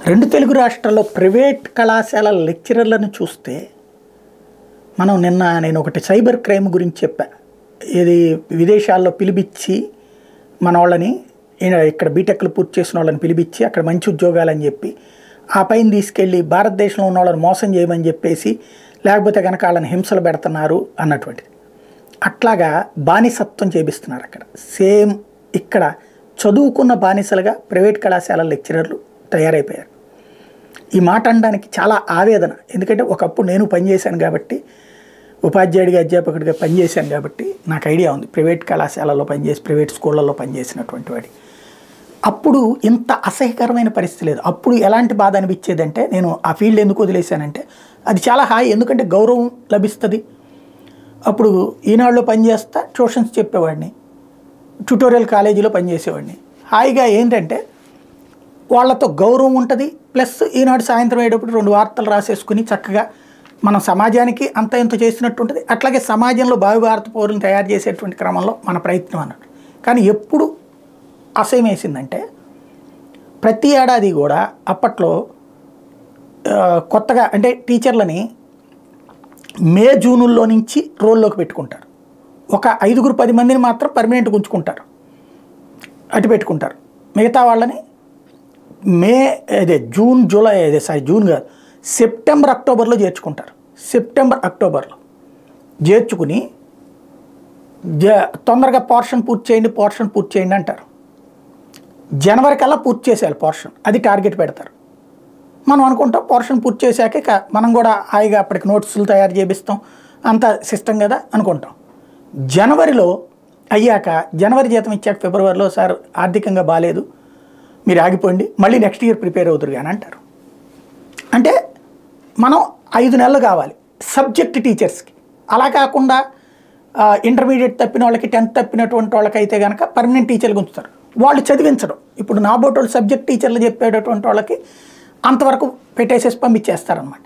రెండు తెలుగు రాష్ట్రాల్లో ప్రైవేట్ కళాశాల లెక్చరర్లను చూస్తే నేను ఒకటి సైబర్ క్రైమ్ గురించి చెప్పా. ఇది విదేశాల్లో పిలిపించి మన వాళ్ళని ఇక్కడ బీటెక్లు పూర్తి చేసిన వాళ్ళని పిలిపించి అక్కడ మంచి ఉద్యోగాలని చెప్పి ఆ పైన తీసుకెళ్ళి భారతదేశంలో ఉన్న వాళ్ళని మోసం చేయమని చెప్పేసి లేకపోతే కనుక వాళ్ళని హింసలు పెడుతున్నారు అన్నటువంటిది. అట్లాగా బానిసత్వం చేపిస్తున్నారు అక్కడ. సేమ్ ఇక్కడ చదువుకున్న బానిసలుగా ప్రైవేట్ కళాశాల లెక్చరర్లు తయారైపోయారు. ఈ మాట అనడానికి చాలా ఆవేదన. ఎందుకంటే ఒకప్పుడు నేను పనిచేశాను కాబట్టి, ఉపాధ్యాయుడిగా అధ్యాపకుడిగా పనిచేశాను కాబట్టి నాకు ఐడియా ఉంది. ప్రైవేట్ కళాశాలలో పనిచేసి ప్రైవేట్ స్కూళ్ళల్లో పనిచేసినటువంటి వాడి అప్పుడు ఇంత అసహ్యకరమైన పరిస్థితి లేదు. అప్పుడు ఎలాంటి బాధ అనిపించేదంటే, నేను ఆ ఫీల్డ్ ఎందుకు వదిలేశానంటే అది చాలా హాయి, ఎందుకంటే గౌరవం లభిస్తుంది. అప్పుడు ఈనాడులో పనిచేస్తా ట్యూషన్స్ చెప్పేవాడిని, ట్యూటోరియల్ కాలేజీలో పనిచేసేవాడిని. హాయిగా ఏంటంటే వాళ్ళతో గౌరవం ఉంటుంది, ప్లస్ ఈనాడు సాయంత్రం అయ్యేటప్పుడు 2 వార్తలు రాసేసుకుని చక్కగా మనం సమాజానికి అంత ఇంత చేసినట్టు ఉంటుంది. అట్లాగే సమాజంలో భారత పౌరులను తయారు చేసేటువంటి క్రమంలో మన ప్రయత్నం అన్నట్టు. కానీ ఎప్పుడు అసహ్యం వేసిందంటే, ప్రతి ఏడాది కూడా అప్పట్లో కొత్తగా అంటే టీచర్లని మే జూనుల్లో నుంచి రోల్లోకి పెట్టుకుంటారు. ఒక 5-10 మందిని మాత్రం పర్మనెంట్గా ఉంచుకుంటారు, అటు పెట్టుకుంటారు. మిగతా వాళ్ళని జూన్ కాదు, సెప్టెంబర్ అక్టోబర్లో చేర్చుకుంటారు. సెప్టెంబర్ అక్టోబర్లో చేర్చుకుని తొందరగా పోర్షన్ పూర్తి చేయండి అంటారు. జనవరి కల్లా పూర్తి చేసేయాలి పోర్షన్, అది టార్గెట్ పెడతారు. మనం అనుకుంటాం పోర్షన్ పూర్తి చేశాక మనం కూడా హాయిగా అప్పటికి నోట్సులు తయారు చేపిస్తాం, అంత సిస్టమ్ కదా అనుకుంటాం. జనవరిలో అయ్యాక, జనవరి జీతం ఇచ్చాక ఫిబ్రవరిలో సార్ ఆర్థికంగా బాగాలేదు మీరు ఆగిపోండి, మళ్ళీ నెక్స్ట్ ఇయర్ ప్రిపేర్ అవుతారు కానీ అంటారు. అంటే మనం 5 నెలలు కావాలి సబ్జెక్ట్ టీచర్స్కి. అలా కాకుండా ఇంటర్మీడియట్ తప్పిన వాళ్ళకి, 10th తప్పినటువంటి వాళ్ళకైతే కనుక పర్మనెంట్ టీచర్లు ఉంచుతారు. వాళ్ళు చదివించడం. ఇప్పుడు నా బోటోళ్ళు సబ్జెక్ట్ టీచర్లు చెప్పేటటువంటి వాళ్ళకి అంతవరకు పెట్టేసేసి పంపించేస్తారనమాట.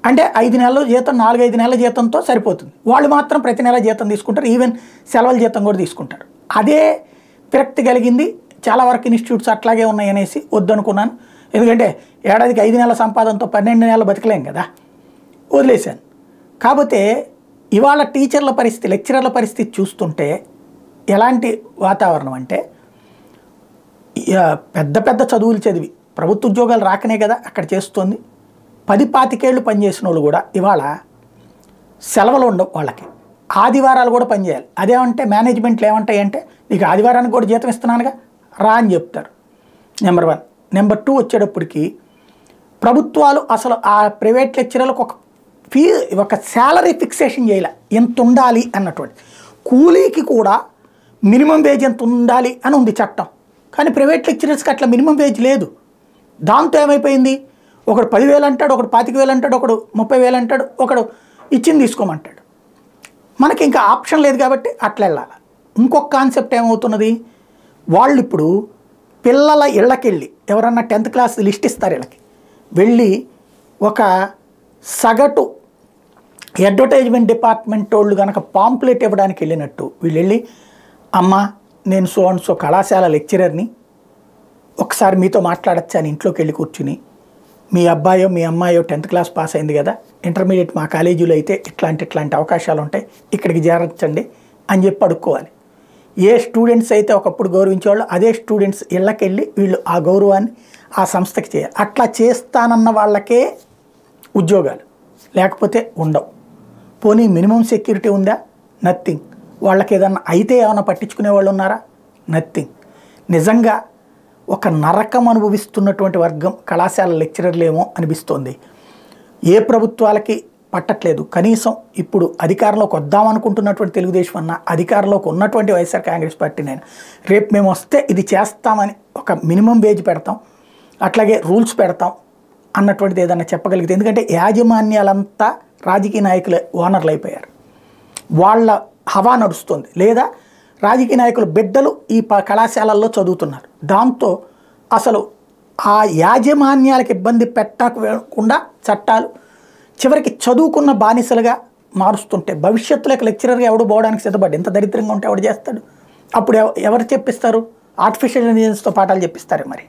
అంటే 5 నెలల జీతం, 4-5 నెలల జీతంతో సరిపోతుంది. వాళ్ళు మాత్రం ప్రతి నెల జీతం తీసుకుంటారు, ఈవెన్ సెలవుల జీతం కూడా తీసుకుంటారు. అదే విరక్తి కలిగింది. చాలా వరకు ఇన్స్టిట్యూట్స్ అట్లాగే ఉన్నాయనేసి వద్దనుకున్నాను. ఎందుకంటే ఏడాదికి 5 నెలల సంపాదనతో 12 నెలలు బతకలేం కదా, వదిలేశాను. కాకపోతే ఇవాళ టీచర్ల పరిస్థితి, లెక్చరర్ల పరిస్థితి చూస్తుంటే ఎలాంటి వాతావరణం అంటే, పెద్ద పెద్ద చదువులు చదివి ప్రభుత్వ ఉద్యోగాలు రాకనే కదా అక్కడ చేస్తుంది. 10-25 ఏళ్ళు పనిచేసిన వాళ్ళు కూడా ఇవాళ సెలవులు ఉండవు వాళ్ళకి, ఆదివారాలు కూడా పనిచేయాలి. అదేమంటే మేనేజ్మెంట్లు ఏమంటాయంటే, నీకు ఆదివారానికి కూడా జీతం ఇస్తున్నానుగా రా అని చెప్తారు. నెంబర్ 1. నెంబర్ 2 వచ్చేటప్పటికి ప్రభుత్వాలు అసలు ఆ ప్రైవేట్ లెక్చరర్లకు ఒక శాలరీ ఫిక్సేషన్ చేయాలి, ఎంత ఉండాలి అన్నటువంటి. కూలీకి కూడా మినిమం వేజ్ ఎంత ఉండాలి అని ఉంది చట్టం, కానీ ప్రైవేట్ లెక్చరర్స్కి అట్లా మినిమం వేజ్ లేదు. దాంతో ఏమైపోయింది, ఒకడు 10,000 అంటాడు, ఒకడు 25,000 అంటాడు, ఒకడు 30,000 అంటాడు, ఒకడు ఇచ్చింది తీసుకోమంటాడు. మనకి ఇంకా ఆప్షన్ లేదు కాబట్టి అట్లా వెళ్ళాలి. ఇంకొక కాన్సెప్ట్ ఏమవుతున్నది, వాళ్ళు ఇప్పుడు పిల్లల ఇళ్ళకెళ్ళి ఎవరన్నా 10th క్లాస్ లిస్ట్ ఇస్తారు, ఇళ్ళకి వెళ్ళి ఒక సగటు అడ్వర్టైజ్మెంట్ డిపార్ట్మెంట్ వాళ్ళు కనుక పాంప్లెట్ ఇవ్వడానికి వెళ్ళినట్టు వీళ్ళు వెళ్ళి, అమ్మ నేను సో కళాశాల లెక్చరర్ని, ఒకసారి మీతో మాట్లాడచ్చా అని ఇంట్లోకి వెళ్ళి కూర్చుని, మీ అబ్బాయో మీ అమ్మాయో 10th క్లాస్ పాస్ అయింది కదా, ఇంటర్మీడియట్ మా కాలేజీలో అయితే ఇట్లాంటి అవకాశాలు ఉంటాయి, ఇక్కడికి చేరచ్చండి అని చెప్పి అడుక్కోవాలి. ఏ స్టూడెంట్స్ అయితే ఒకప్పుడు గౌరవించేవాళ్ళు అదే స్టూడెంట్స్ ఇళ్ళకెళ్ళి వీళ్ళు ఆ గౌరవాన్ని ఆ సంస్థకి చేయాలి. అట్లా చేస్తానన్న వాళ్ళకే ఉద్యోగాలు, లేకపోతే ఉండవు. పోనీ మినిమం సెక్యూరిటీ ఉందా? నథింగ్. వాళ్ళకి ఏదన్నా అయితే ఏమైనా పట్టించుకునే వాళ్ళు ఉన్నారా? నథింగ్. నిజంగా ఒక నరకం అనుభవిస్తున్నటువంటి వర్గం కళాశాల లెక్చరర్లేమో అనిపిస్తోంది. ఏ ప్రభుత్వాలకి పట్టట్లేదు. కనీసం ఇప్పుడు అధికారంలోకి వద్దామనుకుంటున్నటువంటి తెలుగుదేశం అన్న, అధికారంలోకి ఉన్నటువంటి వైఎస్ఆర్ కాంగ్రెస్ పార్టీ నేను రేపు మేము వస్తే ఇది చేస్తామని ఒక మినిమం వేజ్ పెడతాం, అట్లాగే రూల్స్ పెడతాం అన్నటువంటిది ఏదన్నా చెప్పగలిగితే. ఎందుకంటే యాజమాన్యాలంతా రాజకీయ నాయకుల ఓనర్లు అయిపోయారు, వాళ్ళ హవా నడుస్తుంది. లేదా రాజకీయ నాయకుల బిడ్డలు ఈ కళాశాలల్లో చదువుతున్నారు. దాంతో అసలు ఆ యాజమాన్యాలకు ఇబ్బంది పెట్టకుండా చట్టాలు చివరికి చదువుకున్న బానిసలుగా మారుస్తుంటే, భవిష్యత్తులోకి లెక్చరర్గా ఎవడు పోవడానికి సిద్ధపడ్డు. ఎంత దరిద్రంగా ఉంటే ఎవడు చేస్తాడు? అప్పుడు ఎవరు చెప్పిస్తారు? ఆర్టిఫిషియల్ ఇంటెలిజెన్స్తో పాఠాలు చెప్పిస్తారు మరి.